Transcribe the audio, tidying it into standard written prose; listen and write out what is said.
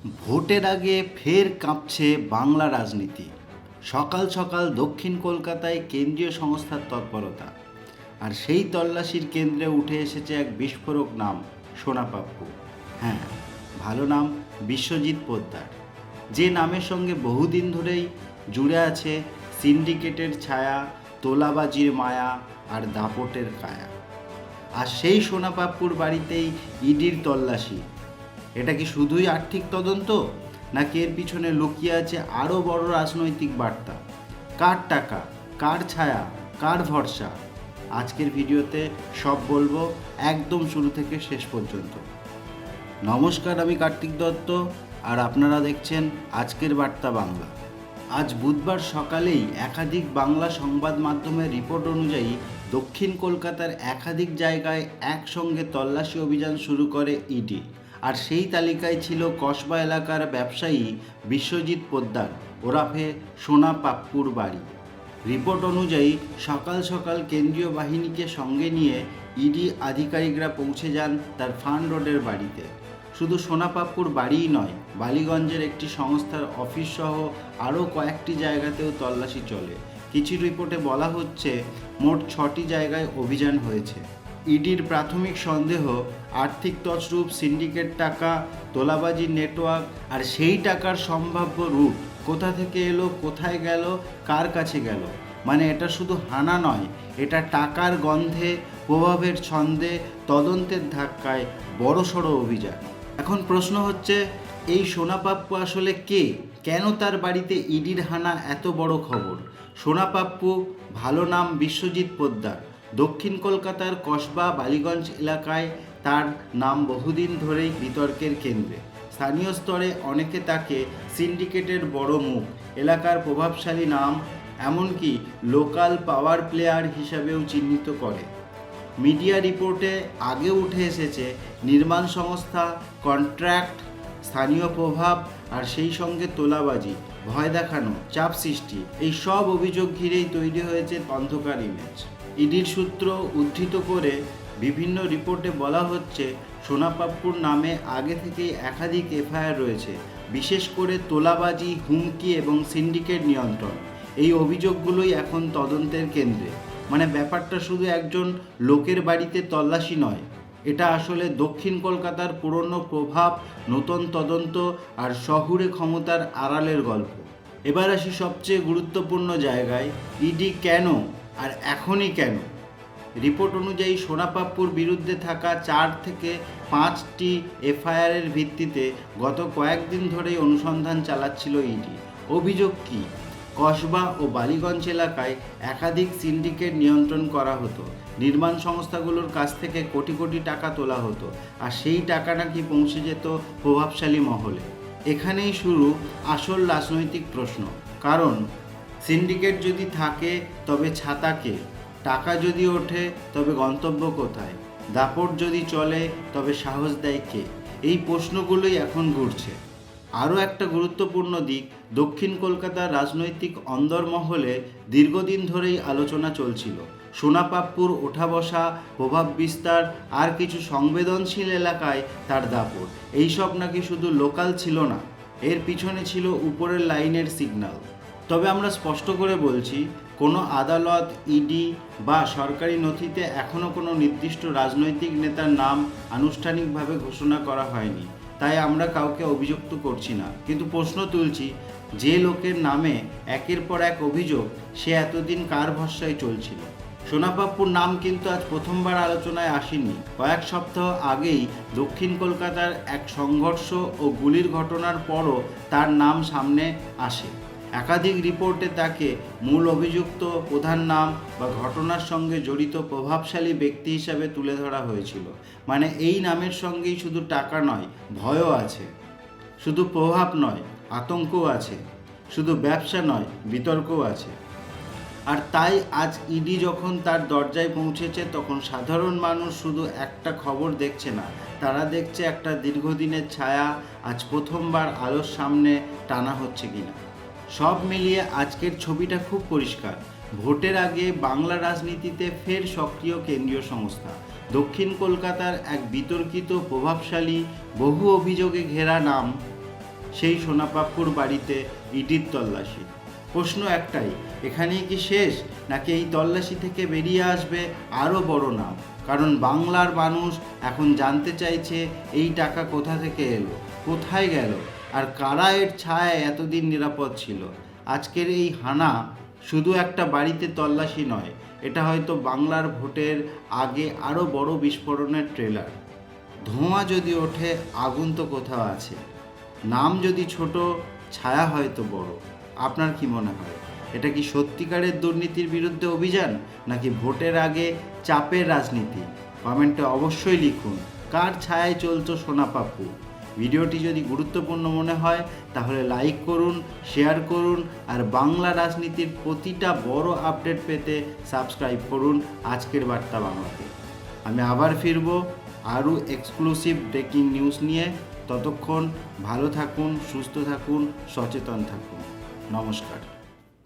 ভোটের আগে ফের কাঁপছে বাংলা রাজনীতি। সকাল সকাল দক্ষিণ কলকাতায় কেন্দ্রীয় সংস্থার তৎপরতা, আর সেই তল্লাশির কেন্দ্রে উঠে এসেছে এক বিস্ফোরক নাম, সোনা পাপ্পু। হ্যাঁ, ভালো নাম, বিশ্বজিৎ পোদ্দার, যে নামের সঙ্গে বহুদিন ধরেই জুড়ে আছে সিন্ডিকেটের ছায়া, তোলাবাজির মায়া আর দাপটের কায়া। আর সেই সোনা পাপ্পুর বাড়িতেই ইডির তল্লাশি। এটা কি শুধুই আর্থিক তদন্ত, নাকি এর পিছনে লুকিয়ে আছে আরও বড় রাজনৈতিক বার্তা? কার টাকা, কার ছায়া, কার ভরসা? আজকের ভিডিওতে সব বলবো, একদম শুরু থেকে শেষ পর্যন্ত। নমস্কার, আমি কার্তিক দত্ত, আর আপনারা দেখছেন আজকের বার্তা বাংলা। আজ বুধবার সকালেই একাধিক বাংলা সংবাদ মাধ্যমের রিপোর্ট অনুযায়ী দক্ষিণ কলকাতার একাধিক জায়গায় একসঙ্গে তল্লাশি অভিযান শুরু করে ইডি। আর সেই তালিকায় ছিল কসবা এলাকার ব্যবসায়ী বিশ্বজিৎ পোদ্দার ওরফে সোনা পাপ্পুর বাড়ি। রিপোর্ট অনুযায়ী সকাল সকাল কেন্দ্রীয় বাহিনীকে সঙ্গে নিয়ে ইডি আধিকারিকরা পৌঁছে যান তার ফান রোডের বাড়িতে। শুধু সোনা পাপ্পুর বাড়িই নয়, বালিগঞ্জের একটি সংস্থার অফিস সহ আরও কয়েকটি জায়গাতেও তল্লাশি চলে। কিছু রিপোর্টে বলা হচ্ছে মোট 6টি জায়গায় অভিযান হয়েছে। ইডির প্রাথমিক সন্দেহ, আর্থিক তছরূপ, সিন্ডিকেট টাকা, তোলাবাজির নেটওয়ার্ক, আর সেই টাকার সম্ভাব্য রুট কোথা থেকে এলো, কোথায় গেল, কার কাছে গেল। মানে এটা শুধু হানা নয়, এটা টাকার গন্ধে, প্রভাবের ছন্দে, তদন্তের ধাক্কায় বড়সড় অভিযান। এখন প্রশ্ন হচ্ছে, এই সোনা পাপ্পু আসলে কে? কেন তার বাড়িতে ইডির হানা? এত বড় খবর। সোনা পাপ্পু, ভালো নাম বিশ্বজিৎ পোদ্দার, দক্ষিণ কলকাতার কসবা বালিগঞ্জ এলাকায় তার নাম বহুদিন ধরেই বিতর্কের কেন্দ্রে। স্থানীয় স্তরে অনেকে তাকে সিন্ডিকেটের বড় মুখ, এলাকার প্রভাবশালী নাম, এমনকি লোকাল পাওয়ার প্লেয়ার হিসাবেও চিহ্নিত করে। মিডিয়া রিপোর্টে আগে উঠে এসেছে নির্মাণ সংস্থা, কন্ট্রাক্ট, স্থানীয় প্রভাব, আর সেই সঙ্গে তোলাবাজি, ভয় দেখানো, চাপ সৃষ্টি, এই সব অভিযোগ ঘিরেই তৈরি হয়েছে অন্ধকার ইমেজ। ইডির সূত্র উদ্ধৃত করে বিভিন্ন রিপোর্টে বলা হচ্ছে, সোনা পাপ্পুর নামে আগে থেকেই একাধিক এফআইআর রয়েছে, বিশেষ করে তোলাবাজি, হুমকি এবং সিন্ডিকেট নিয়ন্ত্রণ। এই অভিযোগগুলোই এখন তদন্তের কেন্দ্রে। মানে ব্যাপারটা শুধু একজন লোকের বাড়িতে তল্লাশি নয়, এটা আসলে দক্ষিণ কলকাতার পুরনো প্রভাব, নতুন তদন্ত আর শহুরে ক্ষমতার আড়ালের গল্প। এবার আসি সবচেয়ে গুরুত্বপূর্ণ জায়গায়, ইডি কেন আর এখনই কেন? রিপোর্ট অনুযায়ী সোনা পাপ্পুর বিরুদ্ধে থাকা 4 থেকে 5টি এফআইআরের ভিত্তিতে গত কয়েকদিন ধরেই অনুসন্ধান চালাচ্ছিল ইডি। অভিযোগ কী? কসবা ও বালিগঞ্জ এলাকায় একাধিক সিন্ডিকেট নিয়ন্ত্রণ করা হতো, নির্মাণ সংস্থাগুলোর কাছ থেকে কোটি কোটি টাকা তোলা হতো, আর সেই টাকা নাকি পৌঁছে যেত প্রভাবশালী মহলে। এখানেই শুরু আসল রাজনৈতিক প্রশ্ন। কারণ সিন্ডিকেট যদি থাকে তবে ছাতাকে, টাকা যদি ওঠে তবে গন্তব্য কোথায়, দাপট যদি চলে তবে সাহস দেয় কে? এই প্রশ্নগুলোই এখন ঘুরছে। আরও একটা গুরুত্বপূর্ণ দিক, দক্ষিণ কলকাতার রাজনৈতিক অন্দরমহলে দীর্ঘদিন ধরেই আলোচনা চলছিল সোনা পাপ্পুর ওঠা বসা, প্রভাব বিস্তার, আর কিছু সংবেদনশীল এলাকায় তার দাপট। এইসব নাকি শুধু লোকাল ছিল না, এর পিছনে ছিল উপরের লাইনের সিগন্যাল। তবে আমরা স্পষ্ট করে বলছি, কোনো আদালত, ইডি বা সরকারি নথিতে এখনও কোনো নির্দিষ্ট রাজনৈতিক নেতার নাম আনুষ্ঠানিকভাবে ঘোষণা করা হয়নি। তাই আমরা কাউকে অভিযুক্ত করছি না, কিন্তু প্রশ্ন তুলছি, যে লোকের নামে একের পর এক অভিযোগ, সে এতদিন কার ভরসায় চলছিল? সোনা পাপ্পুর নাম কিন্তু আজ প্রথমবার আলোচনায় আসেনি। কয়েক সপ্তাহ আগেই দক্ষিণ কলকাতার এক সংঘর্ষ ও গুলির ঘটনার পরও তার নাম সামনে আসে। একাধিক রিপোর্টে তাকে মূল অভিযুক্ত, প্রধান নাম বা ঘটনার সঙ্গে জড়িত প্রভাবশালী ব্যক্তি হিসাবে তুলে ধরা হয়েছিল। মানে এই নামের সঙ্গেই শুধু টাকা নয়, ভয়ও আছে। শুধু প্রভাব নয়, আতঙ্কও আছে। শুধু ব্যবসা নয়, বিতর্কও আছে। আর তাই আজ ইডি যখন তার দরজায় পৌঁছেছে, তখন সাধারণ মানুষ শুধু একটা খবর দেখছে না, তারা দেখছে একটা দীর্ঘদিনের ছায়া আজ প্রথমবার আলোর সামনে টানা হচ্ছে কিনা। সব মিলিয়ে আজকের ছবিটা খুব পরিষ্কার। ভোটের আগে বাংলা রাজনীতিতে ফের সক্রিয় কেন্দ্রীয় সংস্থা। দক্ষিণ কলকাতার এক বিতর্কিত, প্রভাবশালী, বহু অভিযোগে ঘেরা নাম সেই সোনাপাপ্পুর বাড়িতে ইডির তল্লাশি। প্রশ্ন একটাই, এখানেই কি শেষ, নাকি এই তল্লাশি থেকে বেরিয়ে আসবে আরও বড় নাম? কারণ বাংলার মানুষ এখন জানতে চাইছে এই টাকা কোথা থেকে এলো, কোথায় গেল, আর কারা এর ছায়ায় এতদিন নিরাপদ ছিল। আজকের এই হানা শুধু একটা বাড়িতে তল্লাশি নয়, এটা হয়তো বাংলার ভোটের আগে আরও বড় বিস্ফোরণের ট্রেলার। ধোঁয়া যদি ওঠে, আগুন তো কোথাও আছে। নাম যদি ছোট, ছায়া হয়তো বড়। আপনার কি মনে হয়, এটা কি সত্যিকারের দুর্নীতির বিরুদ্ধে অভিযান, নাকি ভোটের আগে চাপের রাজনীতি? কমেন্টে অবশ্যই লিখুন, কার ছায়ায় চলতো সোনাপাপ্পু। ভিডিওটি যদি গুরুত্বপূর্ণ মনে হয় তাহলে লাইক করুন, শেয়ার করুন, আর বাংলা রাজনীতির প্রতিটা বড় আপডেট পেতে সাবস্ক্রাইব করুন আজকের বার্তা বাংলাতে। আমি আবার ফিরব আরও এক্সক্লুসিভ ব্রেকিং নিউজ নিয়ে। ততক্ষণ ভালো থাকুন, সুস্থ থাকুন, সচেতন থাকুন। নমস্কার।